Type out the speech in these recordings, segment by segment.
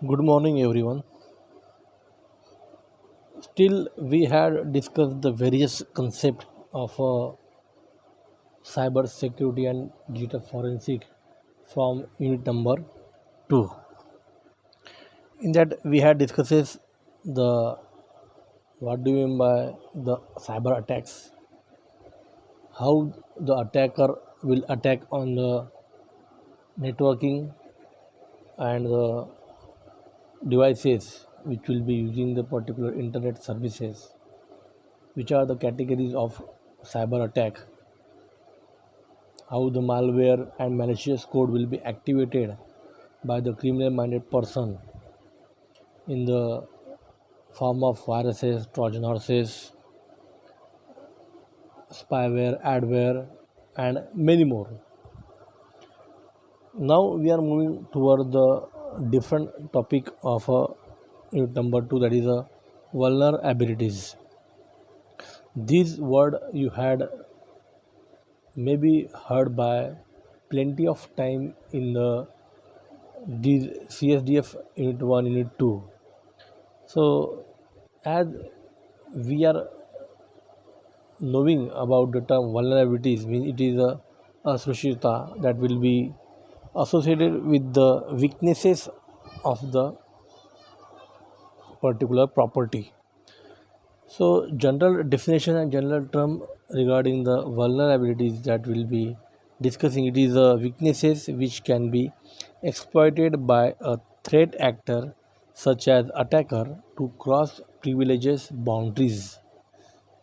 Good morning, everyone. Still, we had discussed the various concepts of cyber security and digital forensic from unit number 2. In that, we had discussed the what do you mean by the cyber attacks, how the attacker will attack on the networking and the devices which will be using the particular internet services, which are the categories of cyber attack, how the malware and malicious code will be activated by the criminal minded person in the form of viruses, Trojan horses, spyware, adware, and many more. Now we are moving toward the different topic of unit number 2, that is vulnerabilities. This word you had maybe heard by plenty of time in the these CSDF unit 1, unit 2. So, as we are knowing about the term vulnerabilities, means it is a sushita that will be associated with the weaknesses of the particular property. So, general definition and general term regarding the vulnerabilities that will be discussing, it is weaknesses which can be exploited by a threat actor such as attacker to cross privileges boundaries,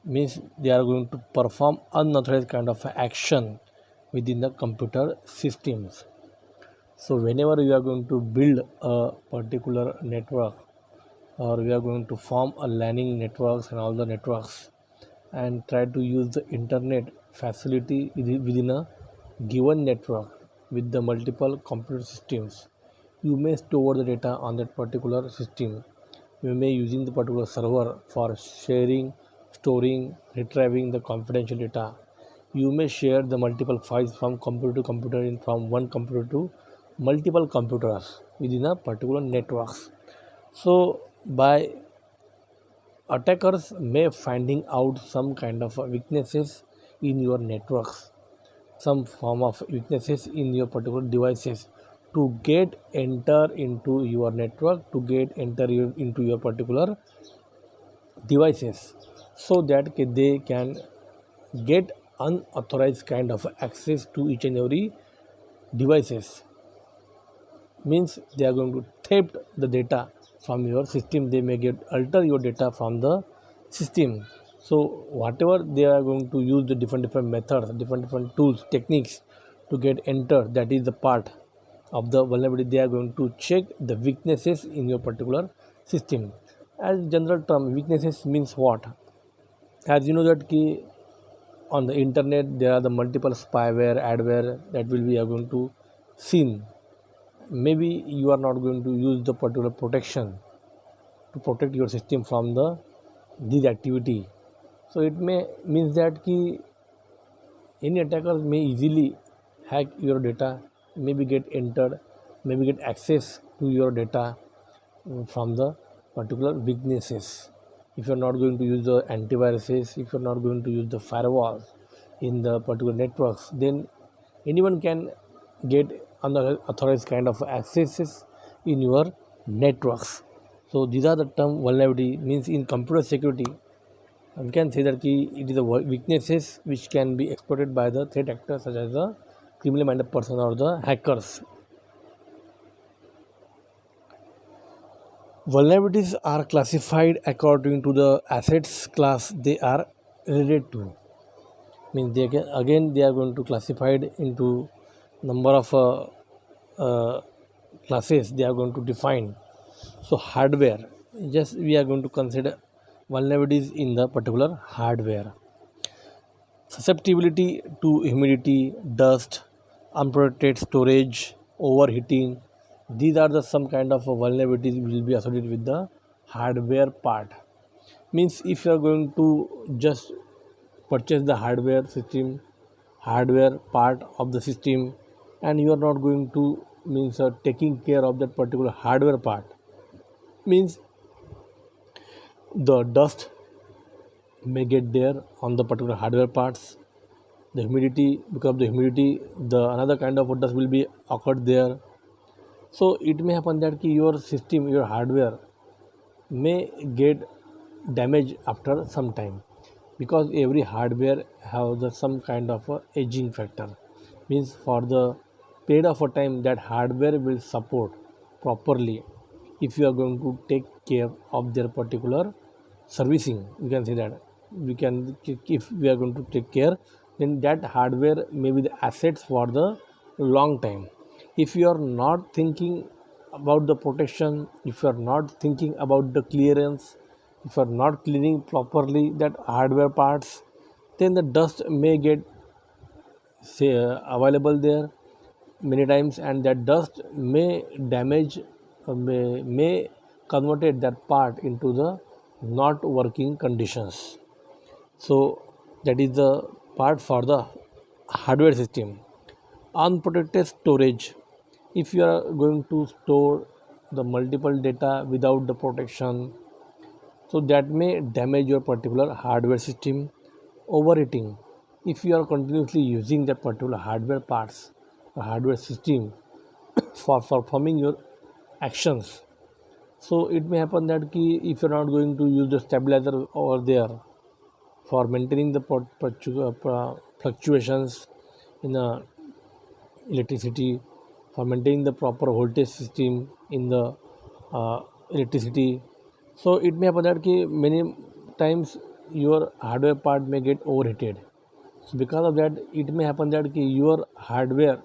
means they are going to perform unauthorized kind of action within the computer systems. So whenever you are going to build a particular network, or we are going to form a LANing networks and all the networks, and try to use the internet facility within a given network with the multiple computer systems, you may store the data on that particular system. You may using the particular server for sharing, storing, retrieving the confidential data. You may share the multiple files from computer to computer, in from one computer to multiple computers within a particular networks. So by attackers may finding out some kind of weaknesses in your networks, some form of weaknesses in your particular devices, to get enter into your network, to get enter into your particular devices, so that they can get unauthorized kind of access to each and every devices, means they are going to theft the data from your system. They may get alter your data from the system. So whatever they are going to use the different methods, different tools, techniques to get enter, that is the part of the vulnerability. They are going to check the weaknesses in your particular system. As general term, weaknesses means what? As you know that key, on the internet there are the multiple spyware, adware that will be are going to seen. Maybe you are not going to use the particular protection to protect your system from the this activity. So it may means that ki any attacker may easily hack your data, maybe get entered, maybe get access to your data from the particular weaknesses. If you are not going to use the antiviruses, if you are not going to use the firewalls in the particular networks, then anyone can get unauthorized kind of accesses in your networks. So these are the term vulnerability, means in computer security we can say that it is the weaknesses which can be exploited by the threat actors such as the criminal minded person or the hackers. Vulnerabilities are classified according to the assets class they are related to. Means they are going to classified into number of classes they are going to define. So hardware, just we are going to consider vulnerabilities in the particular hardware. Susceptibility to humidity, dust, unprotected storage, overheating. These are the some kind of vulnerabilities will be associated with the hardware part. Means if you are going to just purchase the hardware system, hardware part of the system, and you are not going to means taking care of that particular hardware part, means the dust may get there on the particular hardware parts. The humidity, because of the humidity, the another kind of dust will be occurred there. So it may happen that your system, your hardware may get damage after some time, because every hardware have some kind of a aging factor. Means for the period of a time that hardware will support properly, if you are going to take care of their particular servicing, we can say that we can, if we are going to take care, then that hardware may be the assets for the long time. If you are not thinking about the protection, if you are not thinking about the clearance, if you are not cleaning properly that hardware parts, then the dust may get say available there many times, and that dust may damage, may converted that part into the not working conditions. So that is the part for the hardware system. Unprotected storage, if you are going to store the multiple data without the protection, so that may damage your particular hardware system. Overheating, if you are continuously using that particular hardware parts, the hardware system for performing your actions, so it may happen that if you are not going to use the stabilizer over there for maintaining the fluctuations in the electricity, for maintaining the proper voltage system in the electricity. So it may happen that many times your hardware part may get overheated. So because of that, it may happen that your hardware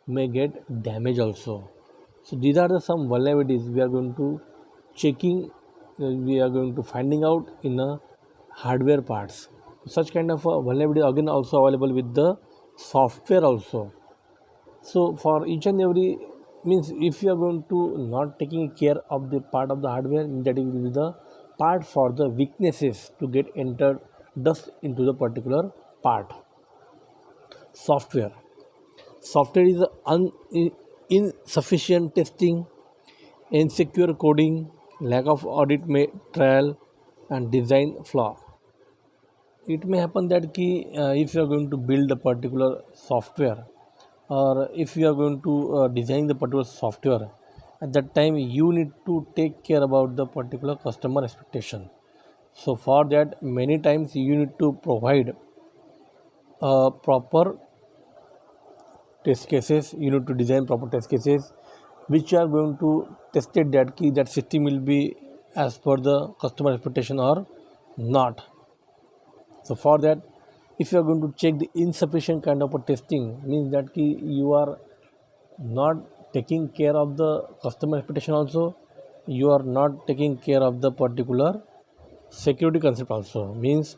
may get damaged also. So these are the some vulnerabilities we are going to checking, we are going to finding out in a hardware parts. Such kind of vulnerability again also available with the software also. So for each and every, means if you are going to not taking care of the part of the hardware, that will be the part for the weaknesses to get entered dust into the particular part. Software is insufficient testing, insecure coding, lack of audit trial, and design flaw. It may happen that if you are going to build a particular software, or if you are going to design the particular software, at that time you need to take care about the particular customer expectation. So for that, many times you need to provide proper test cases, you need to design proper test cases which are going to test it that that system will be as per the customer expectation or not. So for that, if you are going to check the insufficient kind of a testing, means that you are not taking care of the customer expectation also, you are not taking care of the particular security concept also. Means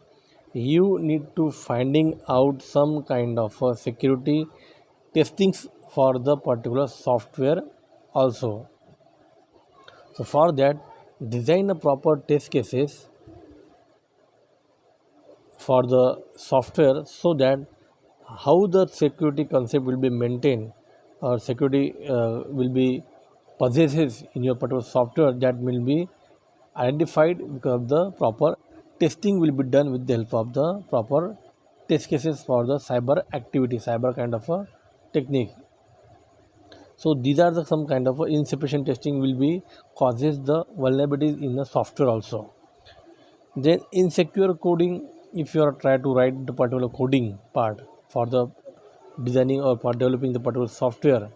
you need to finding out some kind of security testings for the particular software also. So for that, design a proper test cases for the software, so that how the security concept will be maintained, or security will be possesses in your particular software, that will be identified, because of the proper testing will be done with the help of the proper test cases for the cyber activity, cyber kind of a technique. So these are the some kind of insufficient testing will be causes the vulnerabilities in the software also. Then insecure coding, if you are try to write the particular coding part for the designing or for developing the particular software,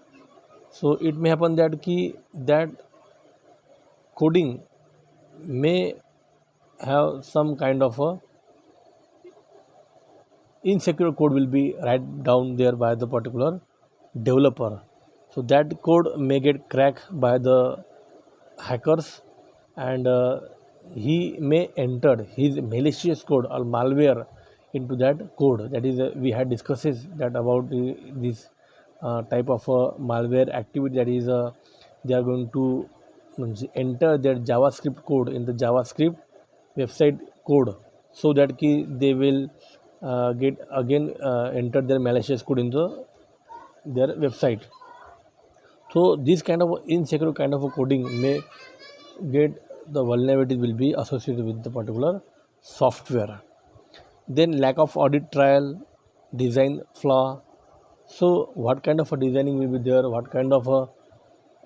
so it may happen that that coding may have some kind of a insecure code will be write down there by the particular developer. So that code may get cracked by the hackers, and he may enter his malicious code or malware into that code. That is we had discussed that about this type of malware activity, that is they are going to enter their JavaScript code in the JavaScript website code, so that they will get again enter their malicious code in their website. So this kind of insecure kind of a coding may get the vulnerabilities will be associated with the particular software. Then lack of audit trail, design flaw. So what kind of a designing will be there, what kind of a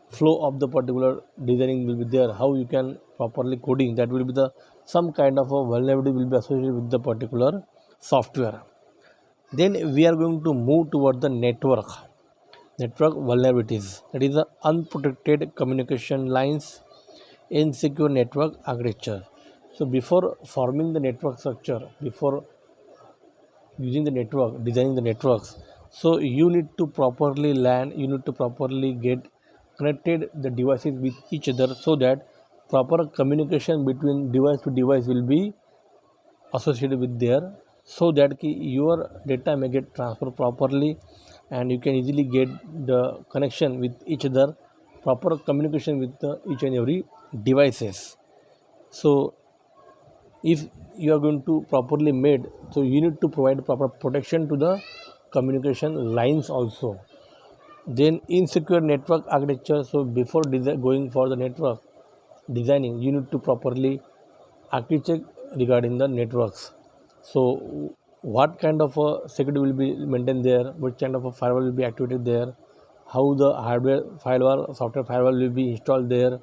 flow of the particular designing will be there, how you can properly coding, that will be the some kind of a vulnerability will be associated with the particular software. Then we are going to move toward the network vulnerabilities, that is the unprotected communication lines, insecure network architecture. So before forming the network structure, before using the network, designing the networks, so you need to properly land, you need to properly get connected the devices with each other, so that proper communication between device to device will be associated with there, so that your data may get transferred properly, and you can easily get the connection with each other, proper communication with each and every devices. So if you are going to properly made, so you need to provide proper protection to the communication lines also. Then insecure network architecture. So before going for the network designing, you need to properly architect regarding the networks. So what kind of a security will be maintained there, what kind of a firewall will be activated there, how the hardware firewall, software firewall will be installed there.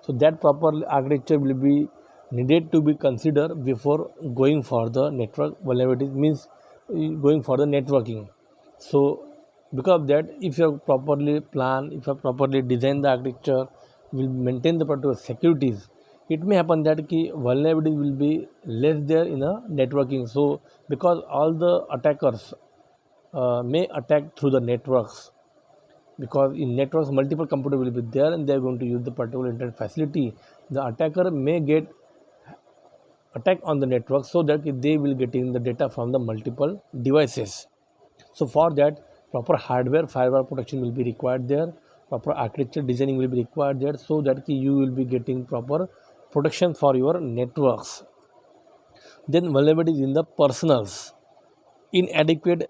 So that proper architecture will be needed to be considered before going for the network vulnerabilities, means going for the networking. So because of that, if you have properly planned, if you have properly designed the architecture, will maintain the particular securities, it may happen that vulnerabilities will be less there in a networking. So because all the attackers may attack through the networks, because in networks multiple computers will be there and they are going to use the particular internet facility, the attacker may get attack on the network, so that they will getting the data from the multiple devices. So for that, proper hardware firewall protection will be required there, proper architecture designing will be required there, so that you will be getting proper protection for your networks. Then vulnerabilities in the personals, inadequate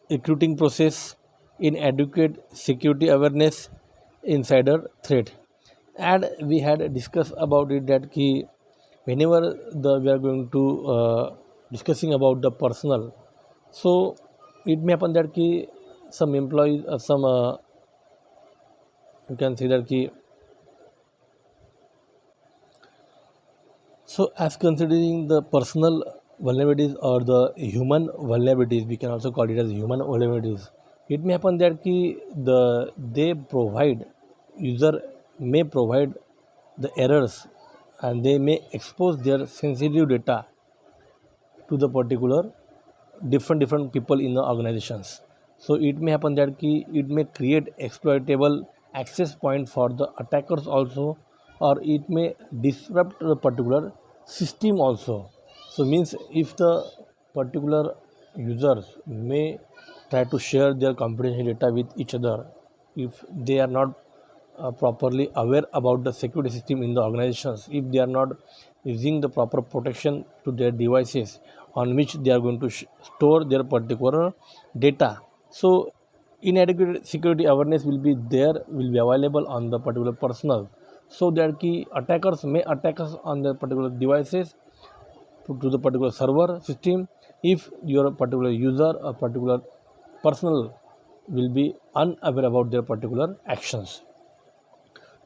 recruiting process, inadequate security awareness, insider threat. And we had discussed about it that whenever we are going to discussing about the personal, so it may happen that some employees, some you can say that so as considering the personal vulnerabilities or the human vulnerabilities, we can also call it as human vulnerabilities. It may happen that they provide, user may provide the errors, and they may expose their sensitive data to the particular different people in the organizations. So it may happen that it may create exploitable access point for the attackers also, or it may disrupt the particular system also. So means if the particular users may try to share their confidential data with each other, if they are not properly aware about the security system in the organizations, if they are not using the proper protection to their devices on which they are going to store their particular data, so inadequate security awareness will be there, will be available on the particular personal, so that key attackers may attack us on the particular devices to the particular server system, if your particular user or particular personal will be unaware about their particular actions.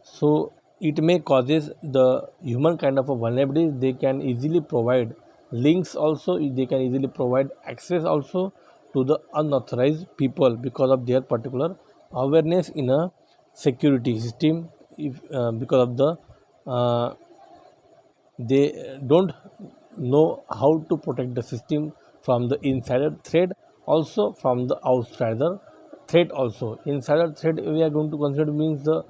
So it may causes the human kind of a vulnerability. They can easily provide links also, they can easily provide access also to the unauthorized people because of their particular awareness in a security system, if because of the they don't know how to protect the system from the insider threat, also from the outsider threat also. Insider threat we are going to consider means the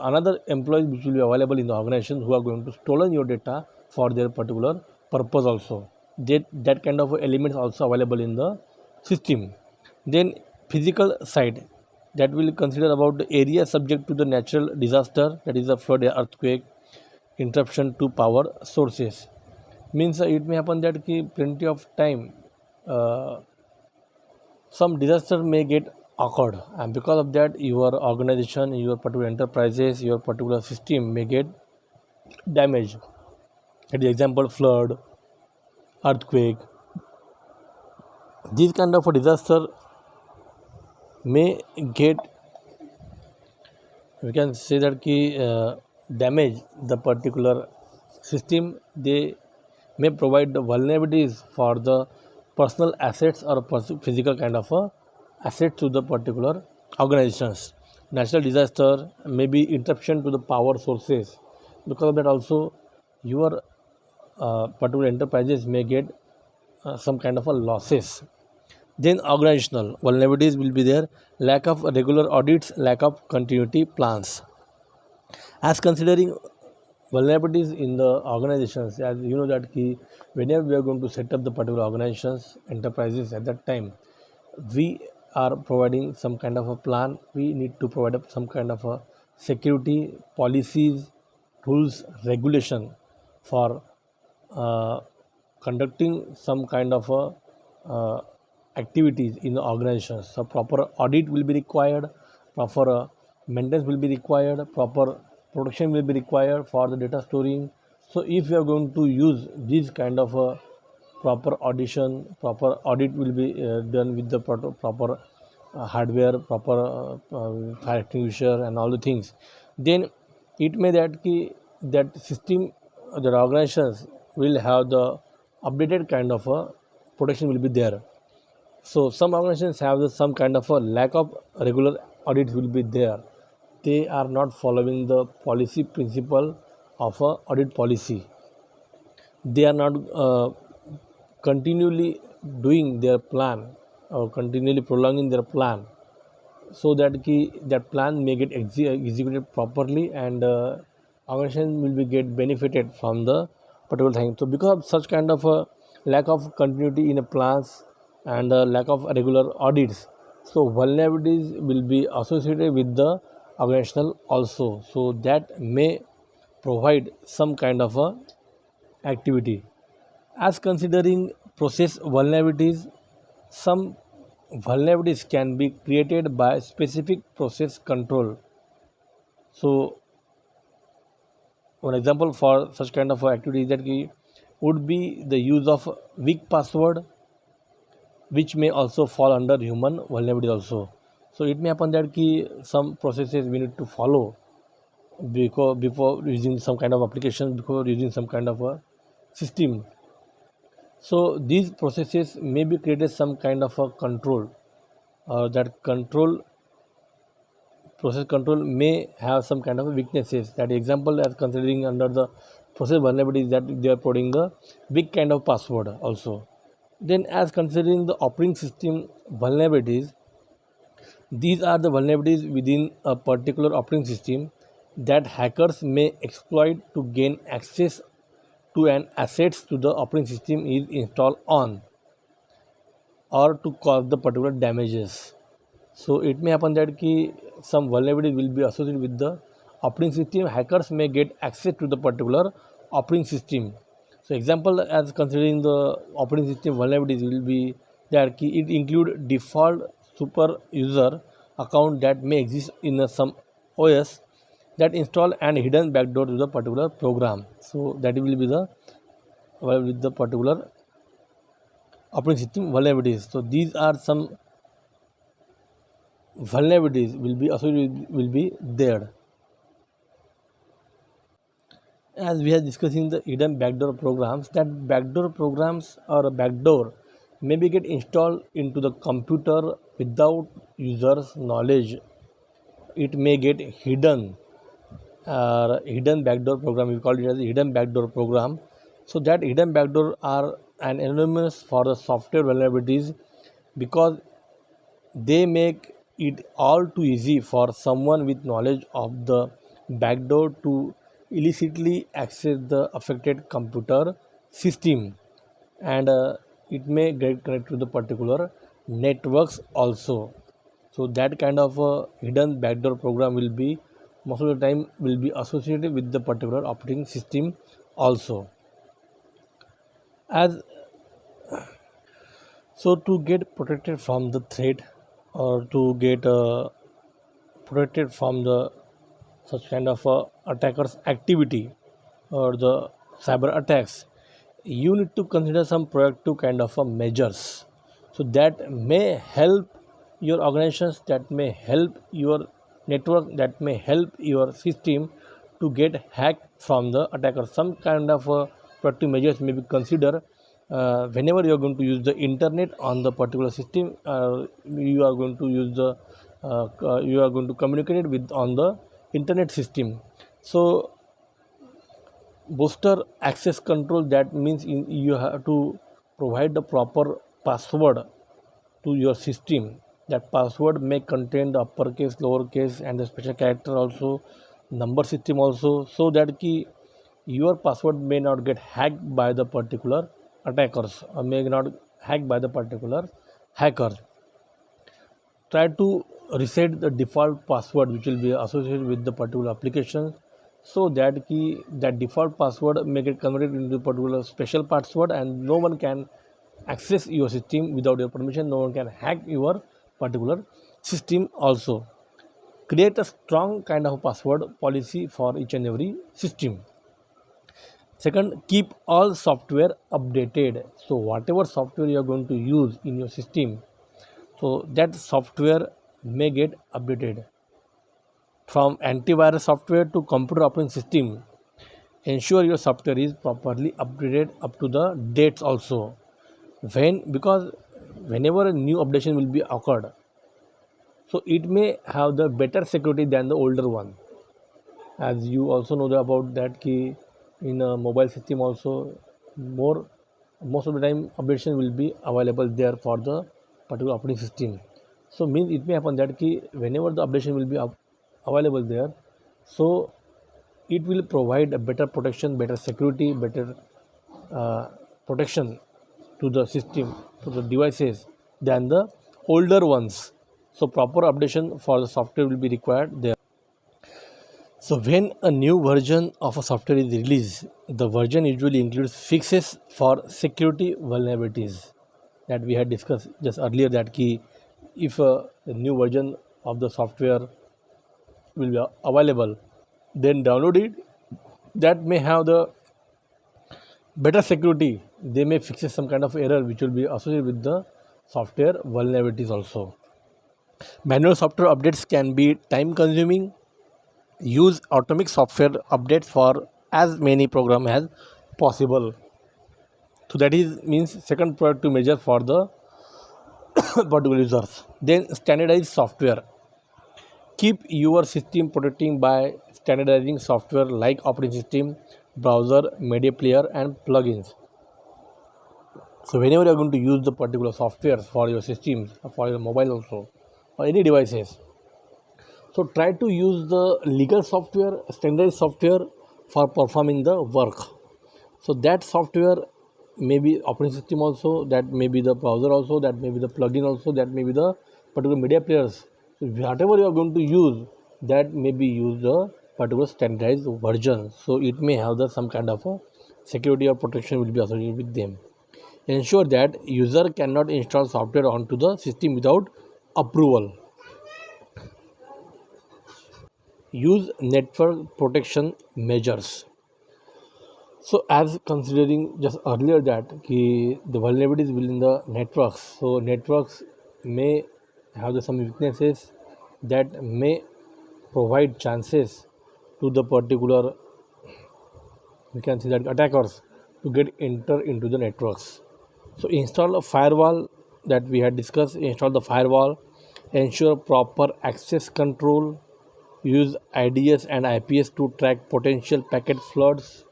another employees which will be available in the organization who are going to stolen your data for their particular purpose also. That kind of elements also available in the system. Then physical side, that will consider about the area subject to the natural disaster, that is a flood, earthquake, interruption to power sources. Means it may happen that plenty of time uh, some disaster may get occurred, and because of that your organization, your particular enterprises, your particular system may get damaged. For example, flood, earthquake. This kind of a disaster may get, we can say that ki damage the particular system. They may provide the vulnerabilities for the personal assets or physical kind of a asset to the particular organizations. Natural disaster may be interruption to the power sources. Because of that also your particular enterprises may get some kind of a losses. Then organizational vulnerabilities will be there: lack of regular audits, lack of continuity plans. As considering vulnerabilities in the organizations, as you know that key, whenever we are going to set up the particular organizations, enterprises, at that time we are providing some kind of a plan. We need to provide up some kind of a security policies, rules, regulation for uh, conducting some kind of a activities in the organizations. So proper audit will be required, proper maintenance will be required, proper protection will be required for the data storing. So if you are going to use this kind of a proper audition, proper audit will be done with the proper hardware, proper fire extinguisher and all the things, then it may that that system, that organizations will have the updated kind of a protection will be there. So some organizations have some kind of a lack of regular audits will be there. They are not following the policy principle of a audit policy. They are not continually doing their plan or continually prolonging their plan, so that that plan may get executed properly, and organization will be get benefited from the particular thing. So because of such kind of a lack of continuity in a plans and lack of regular audits, so vulnerabilities will be associated with the organizational also, so that may provide some kind of a activity. As considering process vulnerabilities, some vulnerabilities can be created by specific process control. So one example for such kind of activity that would be the use of weak password, which may also fall under human vulnerability also. So it may happen that some processes we need to follow because before using some kind of application, before using some kind of a system. So these processes may be created some kind of a control, that control process control may have some kind of weaknesses. That example as considering under the process vulnerabilities, that they are putting the weak kind of password also. Then as considering the operating system vulnerabilities, these are the vulnerabilities within a particular operating system that hackers may exploit to gain access to an assets to the operating system is installed on, or to cause the particular damages. So it may happen that some vulnerability will be associated with the operating system. Hackers may get access to the particular operating system. So example as considering the operating system vulnerabilities will be that it include default super user account that may exist in some OS that install and hidden backdoor to the particular program. So that will be the with the particular operating system vulnerabilities. So these are some vulnerabilities will be associated will be there. As we are discussing the hidden backdoor programs, that backdoor programs or a backdoor maybe get installed into the computer without users knowledge. It may get hidden, hidden backdoor program, we call it as a hidden backdoor program. So that hidden backdoor are an anonymous for the software vulnerabilities, because they make it all too easy for someone with knowledge of the backdoor to illicitly access the affected computer system, and it may get connected to the particular networks also. So that kind of a hidden backdoor program will be most of the time will be associated with the particular operating system also. As so to get protected from the threat, or to get protected from the such kind of attackers activity or the cyber attacks, you need to consider some proactive kind of measures, so that may help your organizations, that may help your network, that may help your system to get hacked from the attacker. Some kind of proactive measures may be considered whenever you are going to use the internet on the particular system. You are going to use the you are going to communicate it with on the internet system. So booster access control, that means you have to provide the proper password to your system. That password may contain the uppercase, lowercase, and the special character also, number system also, so that your password may not get hacked by the particular attackers or may not hacked by the particular hacker. Try to reset the default password which will be associated with the particular application, so that that default password may get converted into a particular special password and no one can access your system without your permission. No one can hack your particular system also. Create a strong kind of password policy for each and every system. Second, keep all software updated. So whatever software you are going to use in your system, so that software may get updated. From antivirus software to computer operating system, ensure your software is properly updated up to the dates also. Because whenever a new updation will be occurred, so it may have the better security than the older one. As you also know about that key, in a mobile system also, more most of the time updation will be available there for the particular operating system. So means it may happen that whenever the updation will be available there, so it will provide a better protection, better security, better protection to the system, to the devices than the older ones. So proper updation for the software will be required there. So when a new version of a software is released, the version usually includes fixes for security vulnerabilities that we had discussed just earlier, that if a new version of the software will be available, then download it. That may have the better security. They may fix some kind of error which will be associated with the software vulnerabilities also. Manual software updates can be time consuming. Use automatic software updates for as many programs as possible. So that is means second proactive measure for the particular users. Then standardize software. Keep your system protecting by standardizing software like operating system, browser, media player, and plugins. So whenever you are going to use the particular software for your systems, for your mobile also, or any devices, so try to use the legal software, standardized software for performing the work. So that software may be operating system also, that may be the browser also, that may be the plugin also, that may be the particular media players. So whatever you are going to use, that may be use the particular standardized version. So it may have some kind of a security or protection will be associated with them. Ensure that user cannot install software onto the system without approval. Use network protection measures. So as considering just earlier that the vulnerabilities within the networks, so networks may have some weaknesses that may provide chances to the particular, we can see that attackers to get enter into the networks. So install a firewall, that we had discussed. Install the firewall. Ensure proper access control. Use IDS and IPS to track potential packet floods.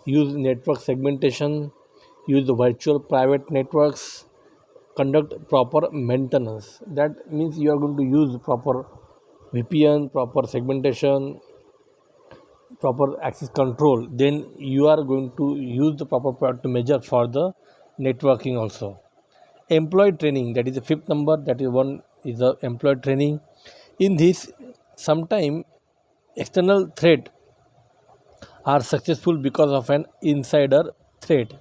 Use network segmentation. Use the virtual private networks. Conduct proper maintenance. That means you are going to use proper VPN, proper segmentation, proper access control. Then you are going to use the proper product measure for the networking also. Employee training, that is the fifth number, that is one is the employee training. In this, sometime external threat are successful because of an insider threat.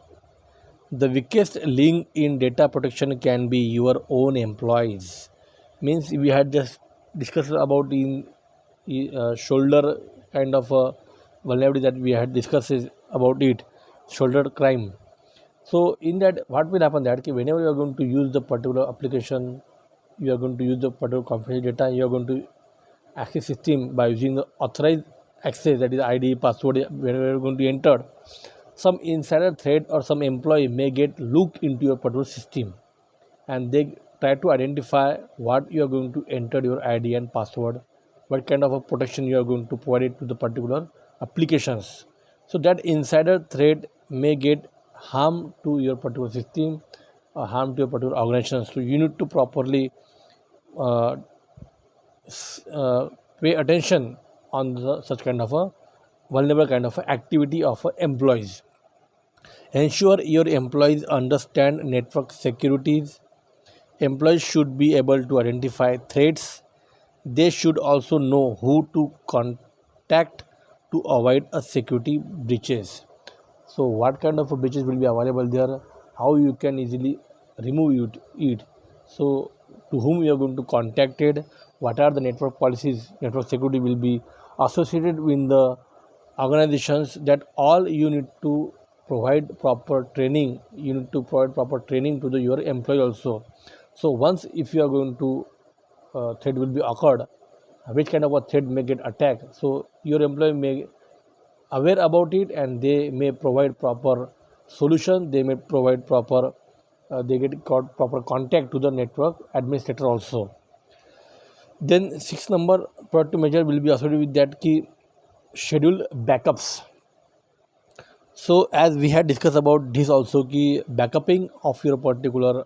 The weakest link in data protection can be your own employees. Means we had just discussed about in shoulder kind of a vulnerability that we had discussed is about it, shoulder crime. So in that, what will happen that whenever you are going to use the particular application, you are going to use the particular confidential data, you are going to access system by using the authorized access, that is ID, password, whenever you are going to enter, some insider threat or some employee may get look into your particular system, and they try to identify what you are going to enter your ID and password, what kind of a protection you are going to provide it to the particular applications. So that insider threat may get harm to your particular system or harm to your particular organization. So you need to properly uh, uh, pay attention on such kind of a vulnerable kind of a activity of employees. Ensure your employees understand network securities. Employees should be able to identify threats. They should also know who to contact to avoid a security breaches. So what kind of breaches will be available there, how you can easily remove it. So to whom you are going to contact it, what are the network policies, network security will be associated with the organizations, that all you need to provide proper training, you need to provide proper training to your employee also. So once if you are going to threat will be occurred, which kind of a threat may get attacked, so your employee may aware about it and they may provide proper solution, they may provide proper they get got proper contact to the network administrator also. Then six number proactive measure will be associated with that key, schedule backups. So as we had discussed about this also, key backupping of your particular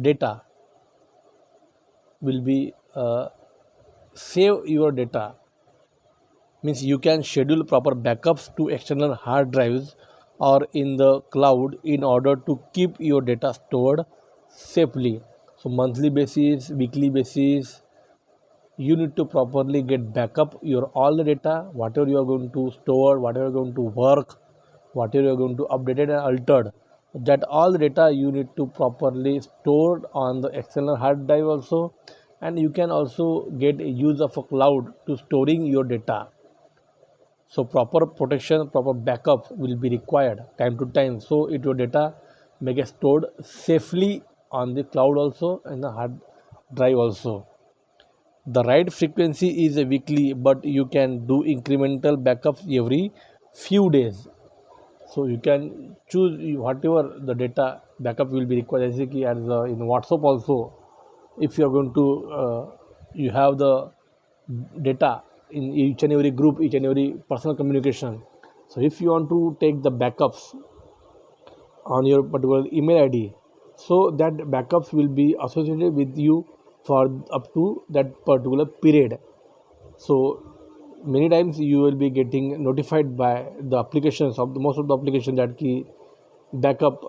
data will be save your data, means you can schedule proper backups to external hard drives or in the cloud in order to keep your data stored safely. So monthly basis, weekly basis, you need to properly get backup your all the data, whatever you are going to store, whatever you are going to work, whatever you are going to update and altered, that all the data you need to properly stored on the external hard drive also. And you can also get a use of a cloud to storing your data. So proper protection, proper backup will be required time to time, so it your data may get stored safely on the cloud also and the hard drive also. The right frequency is a weekly, but you can do incremental backups every few days. So you can choose whatever the data backup will be required. As in WhatsApp also, if you are going to you have the data in each and every group, each and every personal communication. So if you want to take the backups on your particular email ID, so that backups will be associated with you for up to that particular period. So many times you will be getting notified by the applications of the most of the applications that key backup,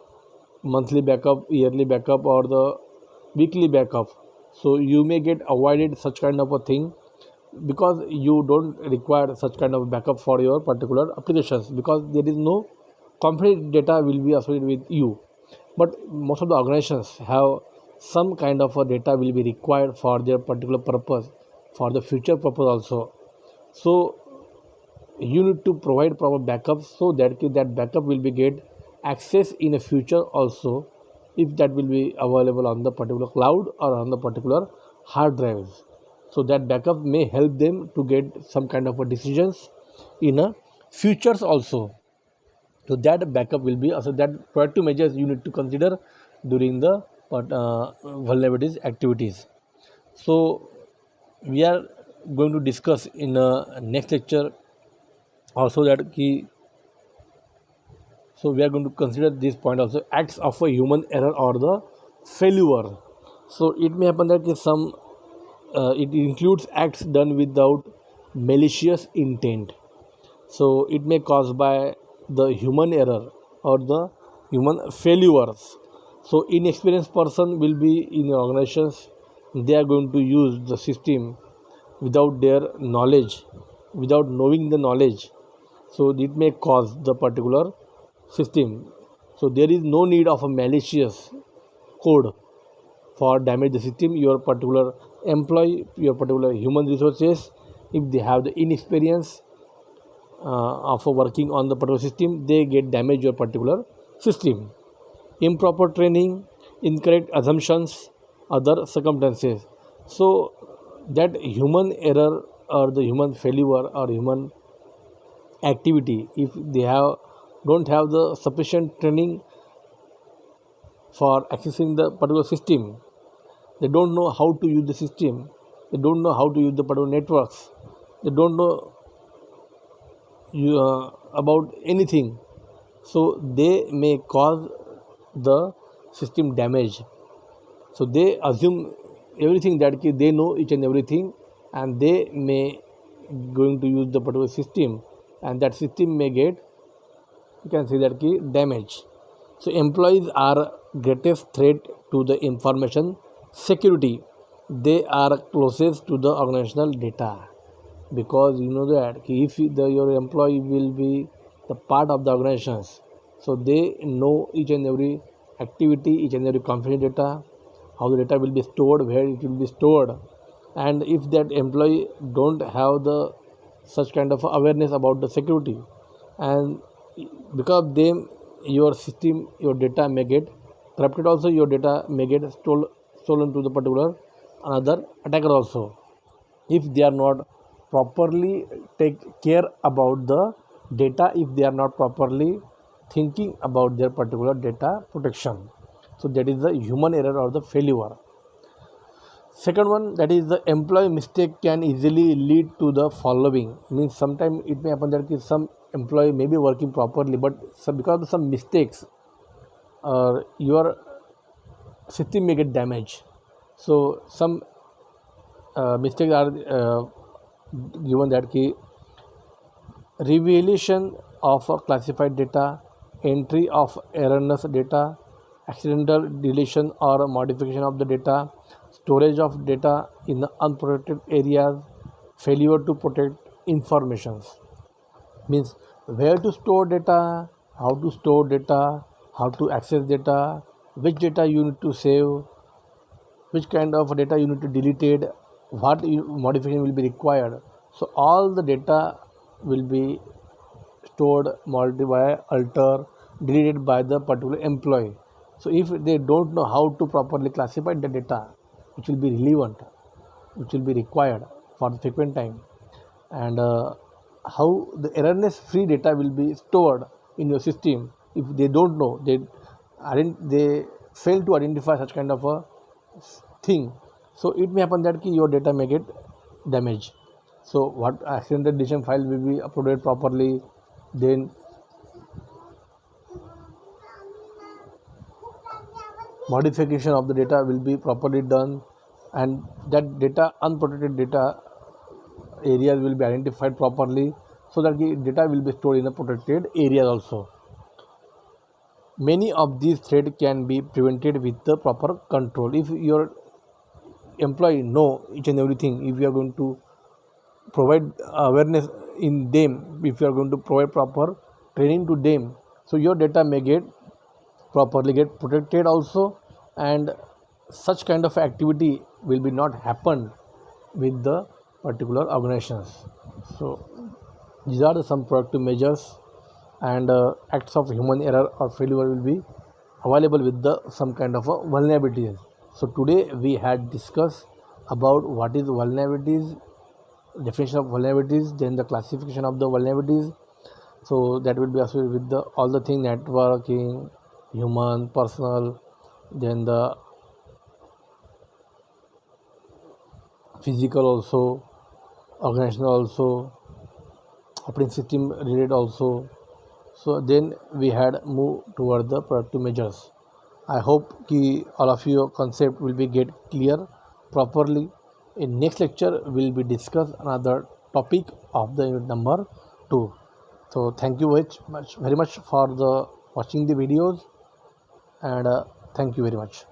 monthly backup, yearly backup, or the weekly backup. So you may get avoided such kind of a thing, because you don't require such kind of backup for your particular applications, because there is no complete data will be associated with you. But most of the organizations have some kind of a data will be required for their particular purpose, for the future purpose also. So you need to provide proper backups, so that that backup will be get access in the future also, if that will be available on the particular cloud or on the particular hard drives. So that backup may help them to get some kind of a decisions in a futures also. So that backup will be also that proactive measures you need to consider during the vulnerabilities activities. So we are going to discuss in a next lecture also that key. So we are going to consider this point also, acts of a human error or the failure. So it may happen that some it includes acts done without malicious intent. So it may caused by the human error or the human failures. So inexperienced person will be in organizations, they are going to use the system without their knowledge, without knowing the knowledge. So it may cause the particular system. So there is no need of a malicious code for damage the system. Your particular employee, your particular human resources, if they have the inexperience of working on the particular system, they get damage your particular system. Improper training, incorrect assumptions, other circumstances. So that human error or the human failure or human activity, if they don't have the sufficient training for accessing the particular system, they don't know how to use the system, they don't know how to use the particular networks, they don't know about anything, so they may cause the system damage. So they assume everything that they know each and everything, and they may going to use the particular system, and that system may get, you can say that damage. So employees are greatest threat to the information security. They are closest to the organizational data, because you know that if your employee will be the part of the organizations, so they know each and every activity, each and every company data, how the data will be stored, where it will be stored. And if that employee don't have the such kind of awareness about the security, and because of them your system, your data may get corrupted also, your data may get stolen to the particular another attacker also, if they are not properly take care about the data, if they are not properly thinking about their particular data protection. So that is the human error or the failure. Second one, that is the employee mistake can easily lead to the following. Means sometimes it may happen that some employee may be working properly, but because of some mistakes, your system may get damaged. So some mistakes are given that revelation of classified data, entry of erroneous data, accidental deletion or modification of the data, storage of data in the unprotected areas, failure to protect informations. Means where to store data, how to store data, how to access data, which data you need to save, which kind of data you need to delete it, what modification will be required. So all the data will be stored, modified, altered, deleted by the particular employee. So if they don't know how to properly classify the data, which will be relevant, which will be required for the frequent time, and how the erroneous free data will be stored in your system, if they don't know, they fail to identify such kind of a thing, so it may happen that your data may get damaged. So what accidental deletion file will be uploaded properly, then modification of the data will be properly done, and that data, unprotected data areas will be identified properly, so that the data will be stored in a protected area also. Many of these threats can be prevented with the proper control. If your employee know each and everything, if you are going to provide awareness in them, if you are going to provide proper training to them, so your data may get properly get protected also, and such kind of activity will be not happen with the particular organizations. So these are the some proactive measures, and acts of human error or failure will be available with the some kind of vulnerabilities. So today we had discussed about what is vulnerabilities, definition of vulnerabilities, then the classification of the vulnerabilities. So that will be associated with the all the thing, networking, human, personal, then the physical also, organizational also, operating system related also. So then we had moved toward the proactive measures. I hope ki all of your concept will be get clear properly. In next lecture will be discuss another topic of the unit number 2. So thank you very much for the watching the videos, and thank you very much.